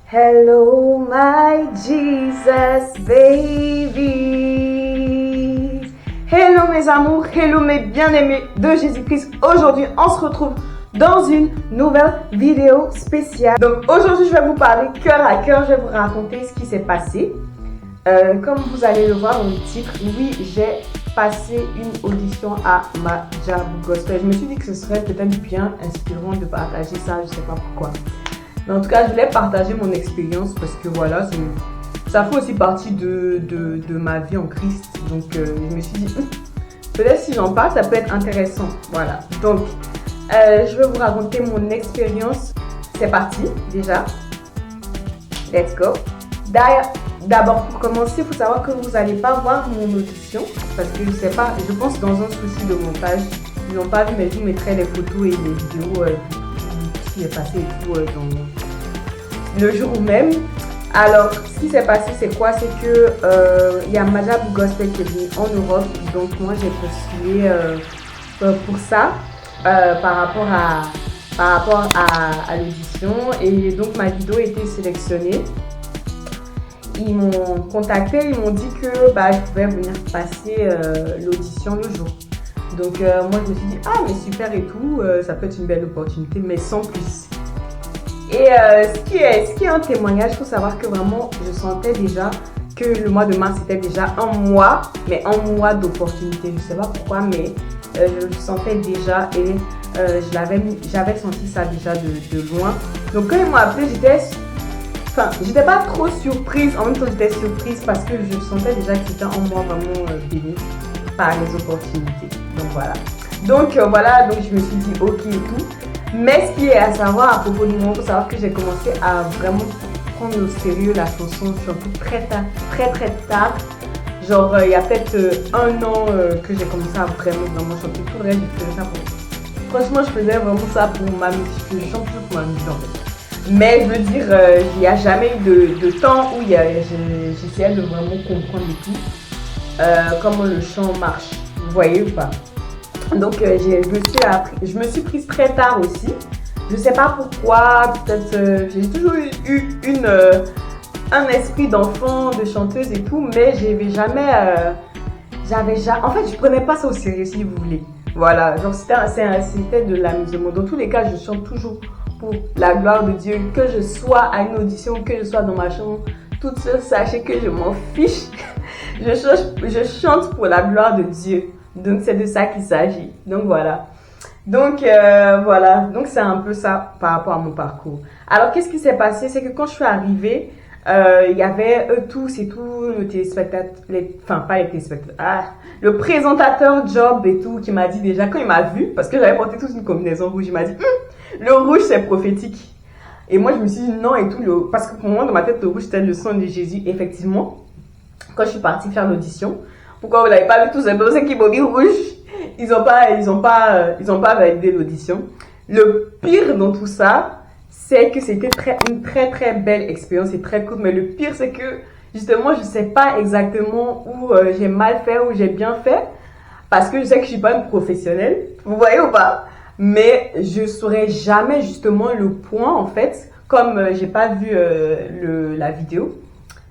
Hello my Jesus baby. Hello mes amours, hello mes bien-aimés de Jésus-Christ. Aujourd'hui, on se retrouve dans une nouvelle vidéo spéciale. Donc aujourd'hui, je vais vous parler cœur à cœur. Je vais vous raconter ce qui s'est passé. Comme vous allez le voir dans le titre, oui, j'ai passé une audition à Majabu Gospel. Je me suis dit que ce serait peut-être bien inspirant de partager ça, je sais pas pourquoi. Mais en tout cas, je voulais partager mon expérience parce que voilà, ça fait aussi partie de ma vie en Christ. Donc je me suis dit, peut-être si j'en parle, ça peut être intéressant. Voilà, donc je vais vous raconter mon expérience. C'est parti déjà. Let's go. D'abord, pour commencer, il faut savoir que vous n'allez pas voir mon audition parce que je pense dans un souci de montage, ils n'ont pas vu, mais je vous mettrai les photos et les vidéos qui est passé et tout dans le jour même. Alors, ce qui s'est passé, c'est quoi? C'est que il y a Majabu Gospel qui est venu en Europe, donc moi j'ai postulé pour ça par rapport à l'audition, et donc ma vidéo a été sélectionnée. Ils m'ont contacté, ils m'ont dit que je pouvais venir passer l'audition le jour. Donc moi je me suis dit, ah mais super et tout, ça peut être une belle opportunité, mais sans plus. Et ce qui est un témoignage, il faut savoir que vraiment je sentais déjà que le mois de mars c'était déjà un mois d'opportunité. Je ne sais pas pourquoi, mais je le sentais déjà et j'avais senti ça déjà de loin. Donc quand ils m'ont appelé, j'étais pas trop surprise, en même temps j'étais surprise parce que je sentais déjà que c'était un mois vraiment béni par les opportunités. Donc voilà. Donc je me suis dit ok et tout. Mais ce qui est à savoir à propos de moi, il faut savoir que j'ai commencé à vraiment prendre au sérieux la chanson, surtout très tard. Genre il y a peut-être un an que j'ai commencé à vraiment chanter. Tout le reste, je faisais ça pour... Franchement, je faisais vraiment ça pour m'amuser. Je chante toujours pour m'amuser en fait. Mais je veux dire, il n'y a jamais eu de temps où j'essayais de vraiment comprendre et tout, comment le chant marche. Vous voyez ou pas? Donc je me suis prise très tard aussi. Je sais pas pourquoi, peut-être j'ai toujours eu un esprit d'enfant, de chanteuse et tout, mais en fait je prenais pas ça au sérieux si vous voulez. Voilà, genre c'était de l'amusement. Dans tous les cas, je chante toujours pour la gloire de Dieu, que je sois à une audition, que je sois dans ma chambre, toute seule, sachez que je m'en fiche. Je chante pour la gloire de Dieu. Donc c'est de ça qu'il s'agit. Donc voilà. Donc Donc c'est un peu ça par rapport à mon parcours. Alors qu'est-ce qui s'est passé? C'est que quand je suis arrivée, il y avait eux tous et tout, le téléspectateur, pas les téléspectateurs, le présentateur Job et tout, qui m'a dit déjà, quand il m'a vu, parce que j'avais porté toute une combinaison rouge, il m'a dit, le rouge c'est prophétique. Et moi je me suis dit non et tout, parce que pour moi dans ma tête le rouge c'était le sang de Jésus. Effectivement, quand je suis partie faire l'audition, pourquoi vous n'avez pas vu tous ces personnes qui m'ont dit rouge? Ils ont pas validé l'audition. Le pire dans tout ça, c'est que c'était une très belle expérience et très cool. Mais le pire, c'est que justement, je sais pas exactement où j'ai mal fait ou j'ai bien fait. Parce que je sais que je suis pas une professionnelle. Vous voyez ou pas? Mais je saurais jamais justement le point, en fait, comme j'ai pas vu la vidéo.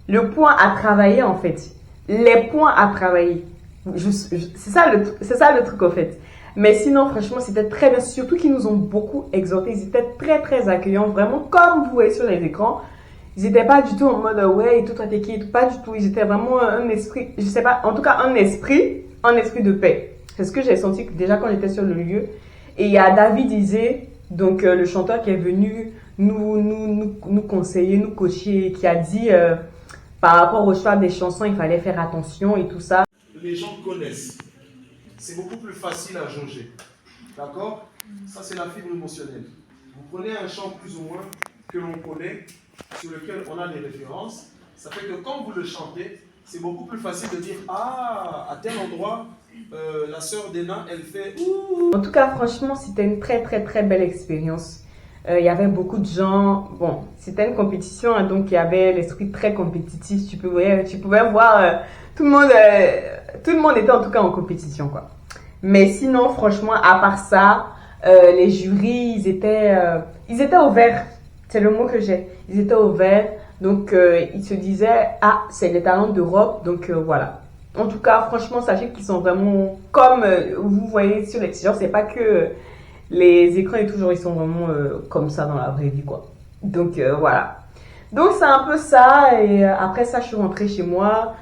Le point à travailler, en fait. Les points à travailler. C'est ça le truc, en fait. Mais sinon, franchement, c'était très bien. Surtout qu'ils nous ont beaucoup exhortés. Ils étaient très accueillants. Vraiment, comme vous voyez sur les écrans. Ils n'étaient pas du tout en mode, ouais, et tout, toi, t'es qui, et tout. Pas du tout. Ils étaient vraiment un esprit, je sais pas, en tout cas, un esprit de paix. C'est ce que j'ai senti déjà quand j'étais sur le lieu. Et il y a David Isé, donc le chanteur qui est venu nous conseiller, nous coacher, qui a dit, par rapport au choix des chansons, il fallait faire attention et tout ça. Les gens connaissent. C'est beaucoup plus facile à jauger. D'accord? Ça, c'est la fibre émotionnelle. Vous prenez un chant plus ou moins que l'on connaît, sur lequel on a des références. Ça fait que quand vous le chantez, c'est beaucoup plus facile de dire, ah, à tel endroit, la sœur d'Ena, elle fait ouh. En tout cas, franchement, c'était une très belle expérience. Il y avait beaucoup de gens. Bon, c'était une compétition, hein, donc il y avait l'esprit très compétitif. Tu pouvais voir tout le monde était en tout cas en compétition, quoi. Mais sinon, franchement, à part ça, les jurys, ils étaient ouverts. C'est le mot que j'ai. Ils étaient ouverts. Donc, ils se disaient, ah, c'est les talents d'Europe. Donc, voilà. En tout cas, franchement, sachez qu'ils sont vraiment, comme vous voyez sur l'extérieur, c'est pas que les écrans et toujours, ils sont vraiment comme ça dans la vraie vie, quoi. Donc, voilà. Donc, c'est un peu ça. Et après ça, je suis rentrée chez moi.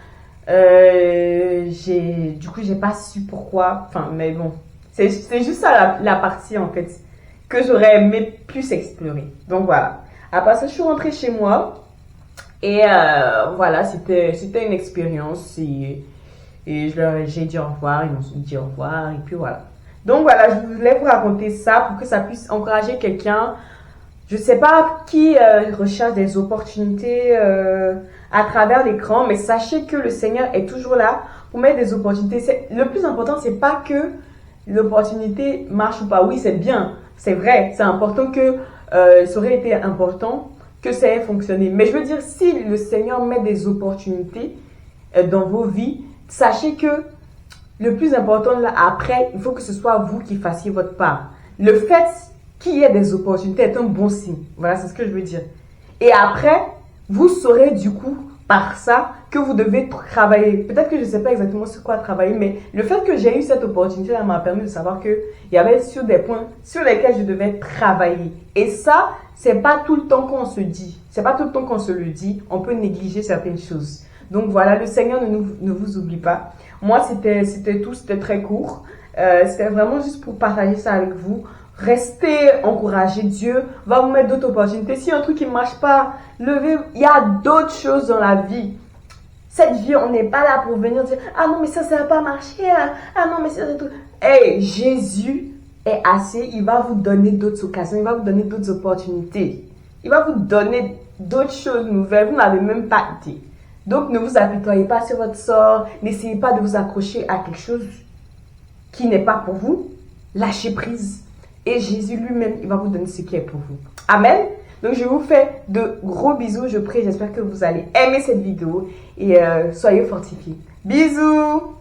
Du coup, j'ai pas su pourquoi. Enfin, mais bon. C'est juste ça la partie, en fait, que j'aurais aimé plus explorer. Donc, voilà. Après ça, je suis rentrée chez moi. Et voilà, c'était une expérience. Et j'ai dit au revoir. Ils m'ont dit au revoir. Et puis, voilà. Donc, voilà, je voulais vous raconter ça pour que ça puisse encourager quelqu'un. Je sais pas qui recherche des opportunités à travers l'écran, mais sachez que le Seigneur est toujours là pour mettre des opportunités. Le plus important, c'est pas que l'opportunité marche ou pas. Oui, c'est bien, c'est vrai, c'est important que ça aurait été important que ça ait fonctionné. Mais je veux dire, si le Seigneur met des opportunités dans vos vies, sachez que le plus important là, après, il faut que ce soit vous qui fassiez votre part. Le fait qu'il y ait des opportunités est un bon signe. Voilà, c'est ce que je veux dire. Et après, vous saurez du coup, par ça, que vous devez travailler. Peut-être que je ne sais pas exactement sur quoi travailler, mais le fait que j'ai eu cette opportunité-là m'a permis de savoir qu'il y avait sur des points sur lesquels je devais travailler. Et ça, c'est pas tout le temps qu'on se dit. C'est pas tout le temps qu'on se le dit. On peut négliger certaines choses. Donc voilà, le Seigneur ne vous oublie pas. Moi, c'était tout, c'était très court. C'était vraiment juste pour partager ça avec vous. Restez encouragés. Dieu va vous mettre d'autres opportunités. Si un truc qui ne marche pas, levez. Il y a d'autres choses dans la vie. Cette vie, on n'est pas là pour venir dire ah non, mais ça va pas marcher. Ah non, mais c'est tout. Hey, Jésus est assez. Il va vous donner d'autres occasions. Il va vous donner d'autres opportunités. Il va vous donner d'autres choses nouvelles. Vous n'avez même pas été. Donc, ne vous apitoyez pas sur votre sort. N'essayez pas de vous accrocher à quelque chose qui n'est pas pour vous. Lâchez prise. Et Jésus lui-même, il va vous donner ce qui est pour vous. Amen. Donc, je vous fais de gros bisous. Je prie, j'espère que vous allez aimer cette vidéo. Et soyez fortifiés. Bisous.